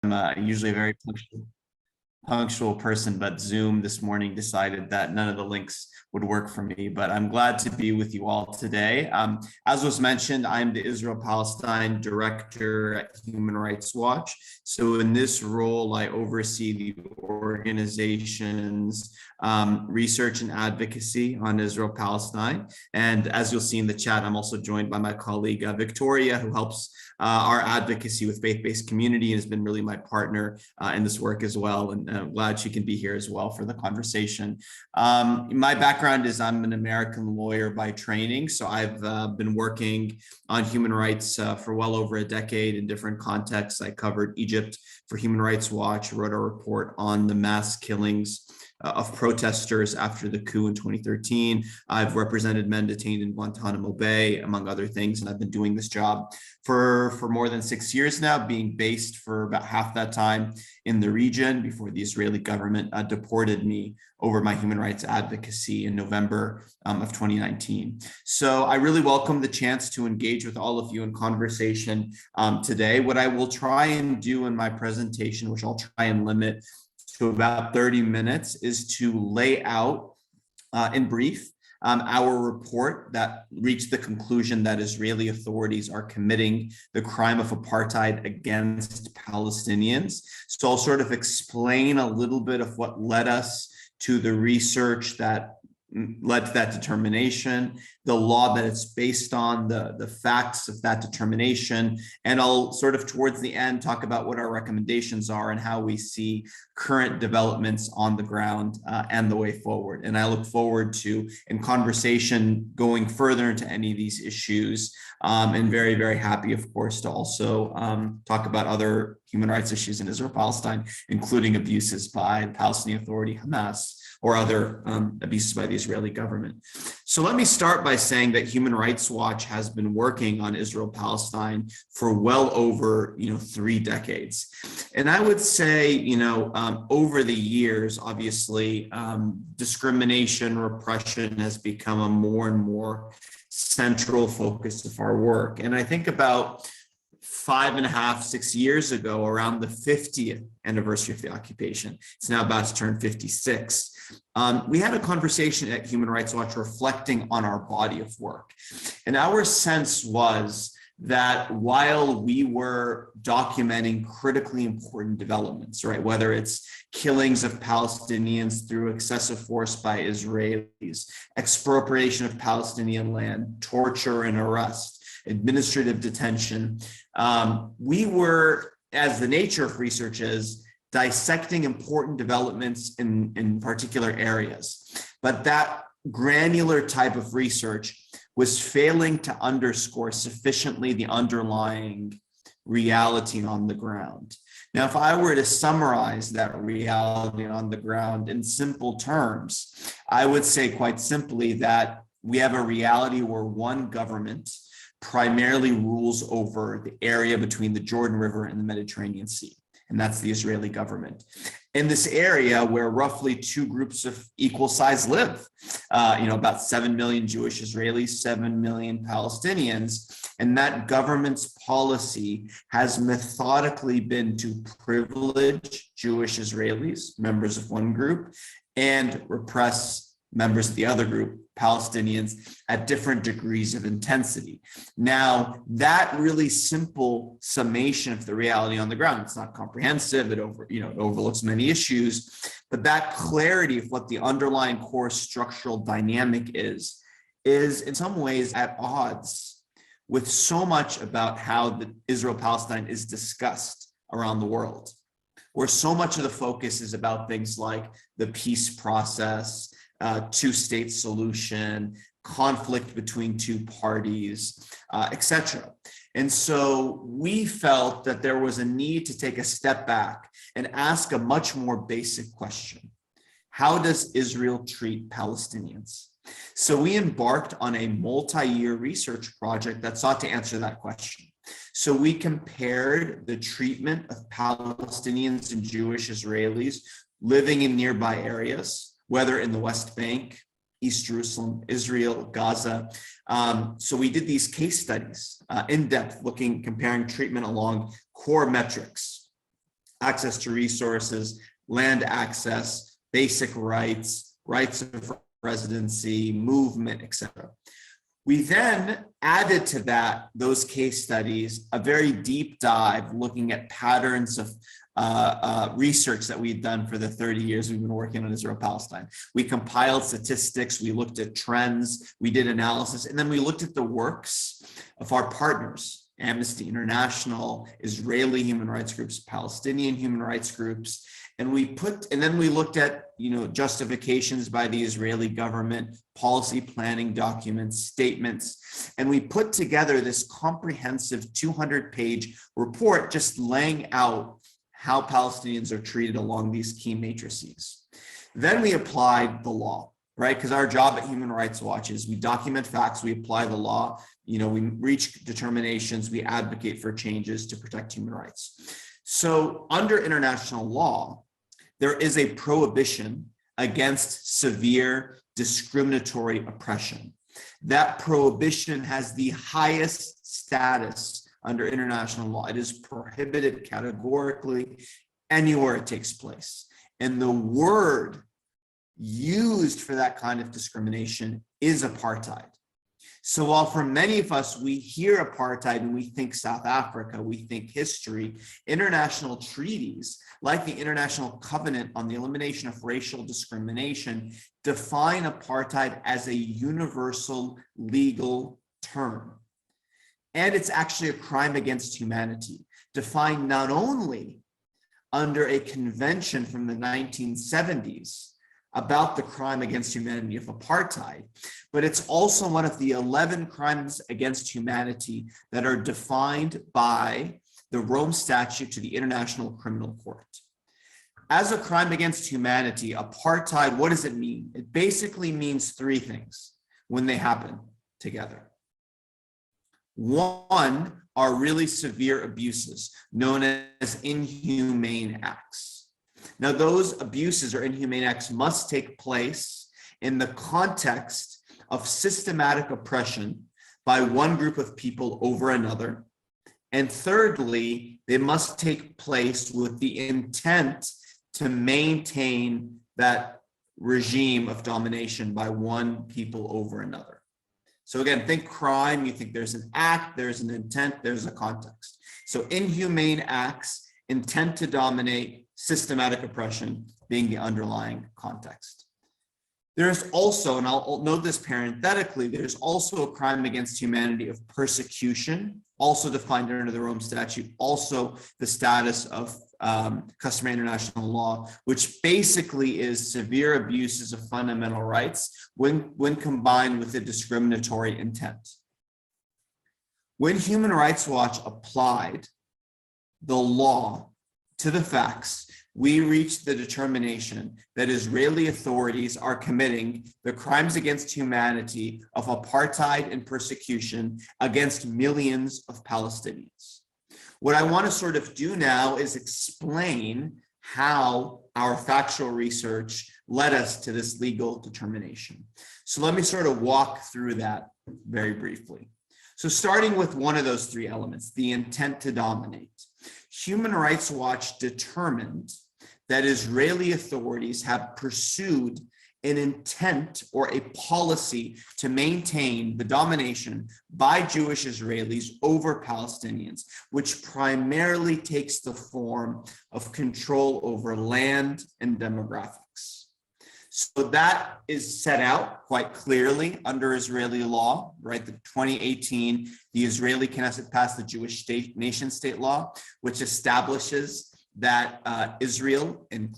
I'm usually a very punctual person, but Zoom this morning decided that none of the links would work for me, but I'm glad to be with you all today. As was mentioned, I'm the Israel-Palestine Director at Human Rights Watch. So in this role, I oversee the organization's research and advocacy on Israel-Palestine. And as you'll see in the chat, I'm also joined by my colleague, Victoria, who helps our advocacy with faith-based community and has been really my partner in this work as well. And I'm glad she can be here as well for the conversation. My background is I'm an American lawyer by training. So I've been working on human rights for well over a decade in different contexts. I covered Egypt for Human Rights Watch, wrote a report on the mass killings of protesters after the coup in 2013. I've represented men detained in Guantanamo Bay, among other things, and I've been doing this job for more than 6 years now, being based for about half that time in the region before the Israeli government deported me over my human rights advocacy in November of 2019. So I really welcome the chance to engage with all of you in conversation today. What I will try and do in my presentation, which I'll try and limit to about 30 minutes, is to lay out in brief our report that reached the conclusion that Israeli authorities are committing the crime of apartheid against Palestinians. So I'll sort of explain a little bit of what led us to the research that led to that determination, the law that it's based on, the facts of that determination, and I'll sort of towards the end talk about what our recommendations are and how we see current developments on the ground and the way forward. And I look forward to, in conversation, going further into any of these issues, and very, very happy, of course, to also talk about other human rights issues in Israel-Palestine, including abuses by the Palestinian Authority, Hamas, or other abuses by the Israeli government. So let me start by saying that Human Rights Watch has been working on Israel-Palestine for well over 3 decades. And I would say, over the years, obviously, discrimination, repression has become a more and more central focus of our work. And I think about 5.5, 6 years ago, around the 50th anniversary of the occupation, it's now about to turn 56. We had a conversation at Human Rights Watch reflecting on our body of work. And our sense was that while we were documenting critically important developments, right, whether it's killings of Palestinians through excessive force by Israelis, expropriation of Palestinian land, torture and arrest, administrative detention, we were, as the nature of research is, dissecting important developments in particular areas. But that granular type of research was failing to underscore sufficiently the underlying reality on the ground. Now, if I were to summarize that reality on the ground in simple terms, I would say quite simply that we have a reality where one government primarily rules over the area between the Jordan River and the Mediterranean Sea, and that's the Israeli government. In this area where roughly 2 groups of equal size live, about 7 million Jewish Israelis, 7 million Palestinians, and that government's policy has methodically been to privilege Jewish Israelis, members of one group, and repress members of the other group, Palestinians, at different degrees of intensity. Now, that really simple summation of the reality on the ground, it's not comprehensive, it overlooks many issues, but that clarity of what the underlying core structural dynamic is in some ways at odds with so much about how the Israel-Palestine is discussed around the world, where so much of the focus is about things like the peace process, two-state solution, conflict between 2 parties, etc. And so we felt that there was a need to take a step back and ask a much more basic question. How does Israel treat Palestinians? So we embarked on a multi-year research project that sought to answer that question. So we compared the treatment of Palestinians and Jewish Israelis living in nearby areas, whether in the West Bank, East Jerusalem, Israel, Gaza. So we did these case studies in depth, comparing treatment along core metrics access to resources, land access, basic rights, rights of residency, movement, etc. We then added to that, those case studies, a very deep dive looking at patterns of research that we've done for the 30 years we've been working on Israel-Palestine. We compiled statistics, we looked at trends, we did analysis, and then we looked at the works of our partners, Amnesty International, Israeli human rights groups, Palestinian human rights groups, and then we looked at, justifications by the Israeli government, policy planning documents, statements, and we put together this comprehensive 200-page report just laying out how Palestinians are treated along these key matrices. Then we applied the law, right? Because our job at Human Rights Watch is we document facts, we apply the law, we reach determinations, we advocate for changes to protect human rights. So under international law, there is a prohibition against severe discriminatory oppression. That prohibition has the highest status under international law. It is prohibited categorically anywhere it takes place. And the word used for that kind of discrimination is apartheid. So while for many of us, we hear apartheid and we think South Africa, we think history, international treaties like the International Covenant on the Elimination of Racial Discrimination define apartheid as a universal legal term. And it's actually a crime against humanity, defined not only under a convention from the 1970s about the crime against humanity of apartheid, but it's also one of the 11 crimes against humanity that are defined by the Rome Statute to the International Criminal Court. As a crime against humanity, apartheid, what does it mean? It basically means three things when they happen together. One are really severe abuses known as inhumane acts. Now, those abuses or inhumane acts must take place in the context of systematic oppression by one group of people over another. And thirdly, they must take place with the intent to maintain that regime of domination by one people over another. So again, think crime, you think there's an act, there's an intent, there's a context. So inhumane acts, intent to dominate, systematic oppression being the underlying context. There's also, and I'll note this parenthetically, there's also a crime against humanity of persecution, also defined under the Rome Statute, also the status of customary international law, which basically is severe abuses of fundamental rights when combined with a discriminatory intent. When Human Rights Watch applied the law to the facts, we reached the determination that Israeli authorities are committing the crimes against humanity of apartheid and persecution against millions of Palestinians. What I want to sort of do now is explain how our factual research led us to this legal determination. So let me sort of walk through that very briefly. So starting with one of those three elements, the intent to dominate. Human Rights Watch determined that Israeli authorities have pursued an intent or a policy to maintain the domination by Jewish Israelis over Palestinians, which primarily takes the form of control over land and demographics. So that is set out quite clearly under Israeli law, right? The 2018, the Israeli Knesset passed the Jewish nation state law, which establishes that Israel and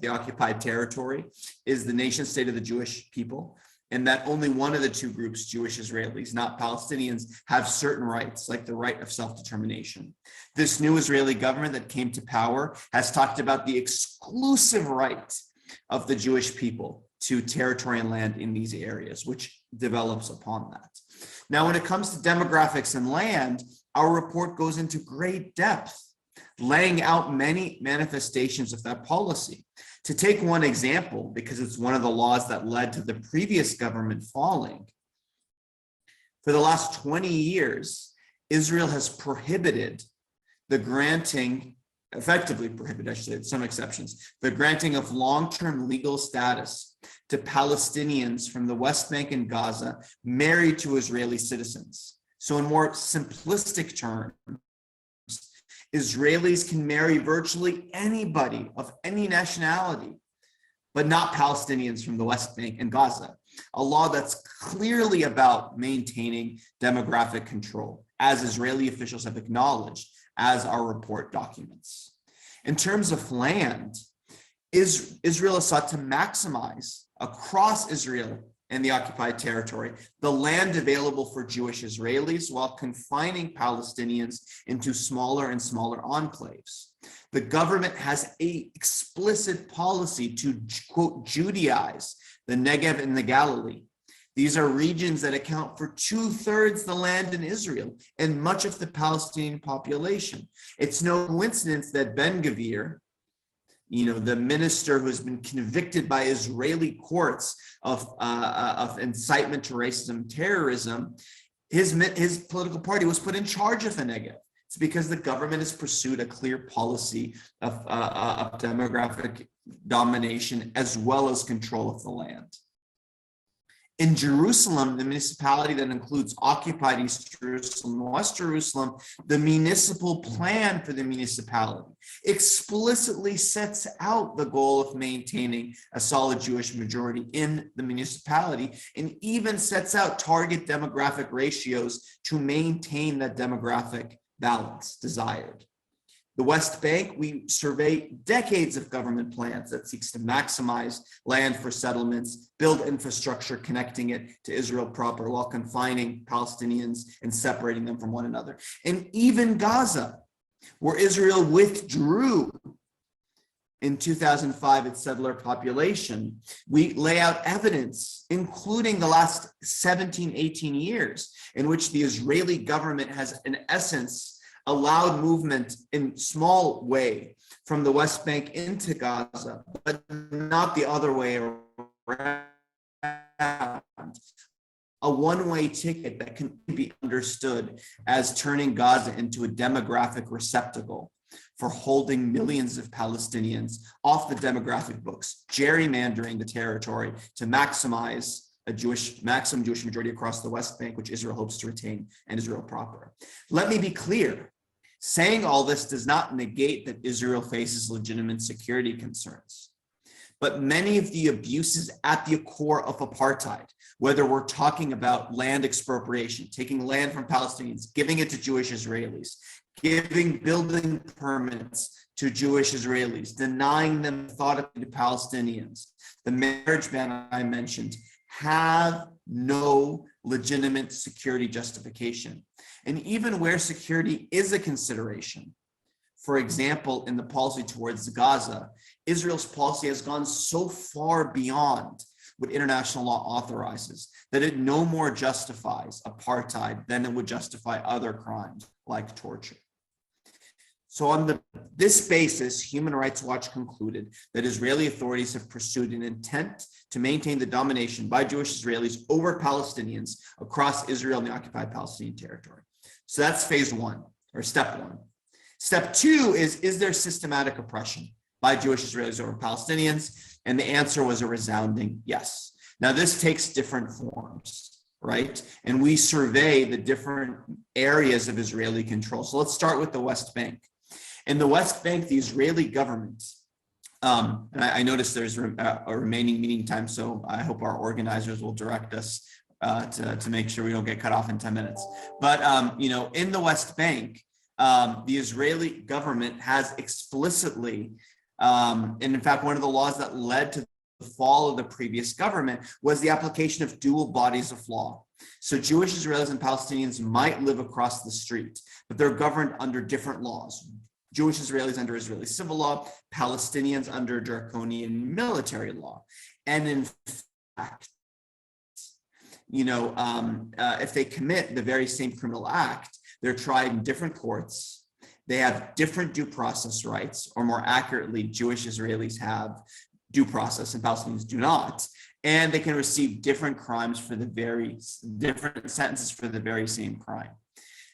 the occupied territory is the nation state of the Jewish people, and that only one of the two groups, Jewish Israelis, not Palestinians, have certain rights, like the right of self-determination. This new Israeli government that came to power has talked about the exclusive right of the Jewish people to territory and land in these areas, which develops upon that. Now, when it comes to demographics and land, our report goes into great depth, laying out many manifestations of that policy. To take one example, because it's one of the laws that led to the previous government falling, for the last 20 years, Israel has prohibited the granting effectively prohibit, I should say, some exceptions, the granting of long-term legal status to Palestinians from the West Bank and Gaza married to Israeli citizens. So in more simplistic terms, Israelis can marry virtually anybody of any nationality, but not Palestinians from the West Bank and Gaza. A law that's clearly about maintaining demographic control, as Israeli officials have acknowledged, as our report documents. In terms of land, Israel has sought to maximize across Israel and the occupied territory the land available for Jewish Israelis while confining Palestinians into smaller and smaller enclaves. The government has an explicit policy to, quote, Judaize the Negev and the Galilee. These are regions that account for 2/3 the land in Israel and much of the Palestinian population. It's no coincidence that Ben-Gvir, the minister who has been convicted by Israeli courts of incitement to racism and terrorism, his political party was put in charge of the Negev. It's because the government has pursued a clear policy of demographic domination as well as control of the land. In Jerusalem, the municipality that includes occupied East Jerusalem and West Jerusalem, the municipal plan for the municipality explicitly sets out the goal of maintaining a solid Jewish majority in the municipality and even sets out target demographic ratios to maintain that demographic balance desired. The West Bank, we survey decades of government plans that seeks to maximize land for settlements, build infrastructure connecting it to Israel proper while confining Palestinians and separating them from one another. And even Gaza, where Israel withdrew in 2005 its settler population, we lay out evidence, including the last 17, 18 years, in which the Israeli government has, in essence, allowed movement in small way from the West Bank into Gaza, but not the other way around. A one-way ticket that can be understood as turning Gaza into a demographic receptacle for holding millions of Palestinians off the demographic books, gerrymandering the territory to maximize maximum Jewish majority across the West Bank, which Israel hopes to retain, and Israel proper. Let me be clear. Saying all this does not negate that Israel faces legitimate security concerns. But many of the abuses at the core of apartheid, whether we're talking about land expropriation, taking land from Palestinians, giving it to Jewish Israelis, giving building permits to Jewish Israelis, denying them authority to Palestinians, the marriage ban I mentioned, have no legitimate security justification. And even where security is a consideration, for example, in the policy towards Gaza, Israel's policy has gone so far beyond what international law authorizes that it no more justifies apartheid than it would justify other crimes like torture. So on this basis, Human Rights Watch concluded that Israeli authorities have pursued an intent to maintain the domination by Jewish Israelis over Palestinians across Israel and the occupied Palestinian territory. So that's phase one, or step one. Step two is there systematic oppression by Jewish Israelis over Palestinians? And the answer was a resounding yes. Now this takes different forms, right? And we survey the different areas of Israeli control. So let's start with the West Bank. In the West Bank, the Israeli government, and I noticed there's a remaining meeting time, so I hope our organizers will direct us to make sure we don't get cut off in 10 minutes. But, in the West Bank, the Israeli government has explicitly, and in fact, one of the laws that led to the fall of the previous government was the application of dual bodies of law. So Jewish Israelis and Palestinians might live across the street, but they're governed under different laws. Jewish Israelis under Israeli civil law, Palestinians under draconian military law. And in fact, if they commit the very same criminal act, they're tried in different courts. They have different due process rights, or more accurately, Jewish Israelis have due process and Palestinians do not. And they can receive different crimes for different sentences for the very same crime.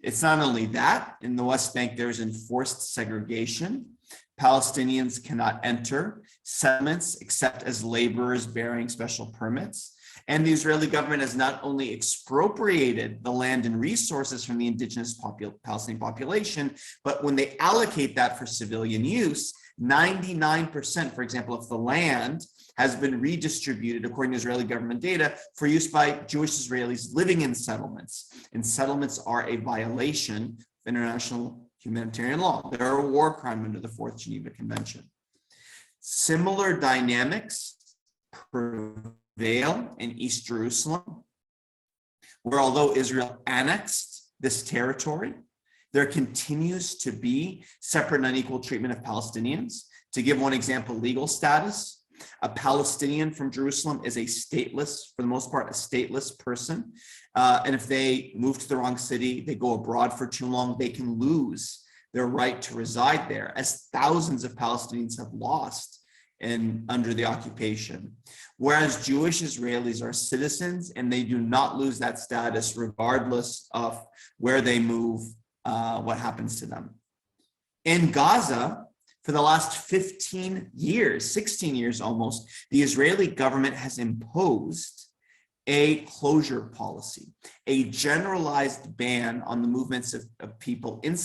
It's not only that, in the West Bank, there's enforced segregation. Palestinians cannot enter settlements except as laborers bearing special permits. And the Israeli government has not only expropriated the land and resources from the indigenous Palestinian population, but when they allocate that for civilian use, 99%, for example, of the land has been redistributed, according to Israeli government data, for use by Jewish Israelis living in settlements. And settlements are a violation of international humanitarian law. They're a war crime under the Fourth Geneva Convention. Similar dynamics prevail in East Jerusalem, where although Israel annexed this territory, there continues to be separate and unequal treatment of Palestinians. To give one example, legal status, a Palestinian from Jerusalem is a stateless, for the most part, a stateless person. And if they move to the wrong city, they go abroad for too long, they can lose their right to reside there, as thousands of Palestinians have lost under the occupation. Whereas Jewish Israelis are citizens and they do not lose that status regardless of where they move, what happens to them. In Gaza, for the last 15 years, 16 years almost, the Israeli government has imposed a closure policy, a generalized ban on the movements of people inside